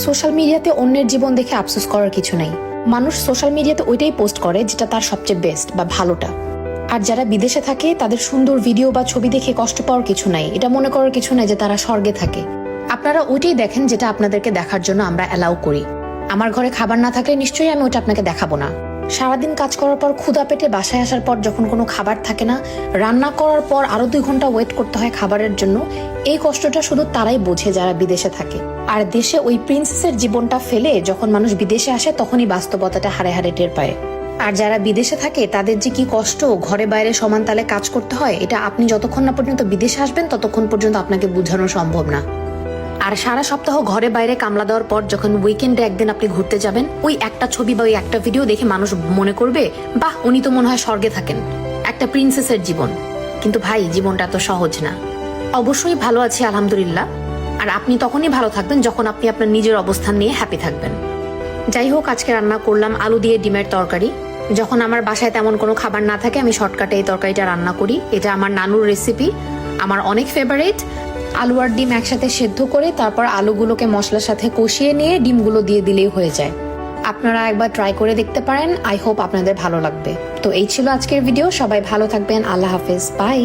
Social মিডিয়াতে অন্যের জীবন দেখে আফসোস করার কিছু নাই। মানুষ সোশ্যাল মিডিয়াতে ওইটাই পোস্ট করে যেটা তার সবচেয়ে বেস্ট বা ভালোটা। আর যারা বিদেশে থাকে তাদের সুন্দর ভিডিও বা ছবি দেখে কষ্ট পাওয়ার কিছু নাই, এটা মনে করার কিছু নাই যে তারা স্বর্গে থাকে। আপনারা ওইটাই দেখেন যেটা আপনাদেরকে দেখার জন্য আমরা অ্যালাউ করি। আমার ঘরে খাবার না থাকলে নিশ্চয়ই আমি ওটা আপনাকে দেখাবো না। সারাদিন কাজ করার পর ক্ষুধা পেটে বাসায় আসার পর যখন কোনো খাবার থাকে না, রান্না করার পর আরো 2 ঘন্টা ওয়েট করতে হয় খাবারের জন্য, এই কষ্টটা শুধু তারাই বোঝে যারা বিদেশে থাকে। আর দেশে ওই প্রিন্সেসের জীবনটা ফেলে যখন মানুষ বিদেশে আসে তখনই বাস্তবতাটা হারে হারে টের পায়। আর যারা বিদেশে থাকে তাদের যে কি কষ্ট, ঘরে বাইরে সমান তালে কাজ করতে হয়, এটা আপনি যতক্ষণ না পর্যন্ত বিদেশে আসবেন ততক্ষণ পর্যন্ত আপনাকে বোঝানো সম্ভব না। আর সারা সপ্তাহ ঘরে বাইরে কামলা দেওয়ার পর যখন উইকেন্ডে একদিন আপনি ঘুরতে যাবেন, ওই একটা ছবি বা ওই একটা ভিডিও দেখে মানুষ মনে করবে, বাহ, উনি তো মনে হয় স্বর্গে থাকেন, একটা প্রিন্সেসের জীবন। কিন্তু ভাই, জীবনটা তো সহজ না। অবশ্যই ভালো আছি আলহামদুলিল্লাহ। আর আপনি তখনই ভালো থাকবেন যখন আপনি আপনার নিজের অবস্থান নিয়ে হ্যাপি থাকবেন। যাই হোক, আজকে রান্না করলাম আলু দিয়ে ডিমের তরকারি। যখন আমার বাসায় তেমন কোনো খাবার না থাকে আমি শর্টকাটে এই তরকারিটা রান্না করি। এটা আমার নানুর রেসিপি, আমার অনেক ফেভারিট। আলু আর ডিম একসাথে সেদ্ধ করে তারপর আলুগুলোকে মশলার সাথে কষিয়ে নিয়ে ডিমগুলো দিয়ে দিলেই হয়ে যায়। আপনারা একবার ট্রাই করে দেখতে পারেন। আই হোপ আপনাদের ভালো লাগবে। তো এই ছিল আজকের ভিডিও। সবাই ভালো থাকবেন। আল্লাহ হাফেজ, বাই।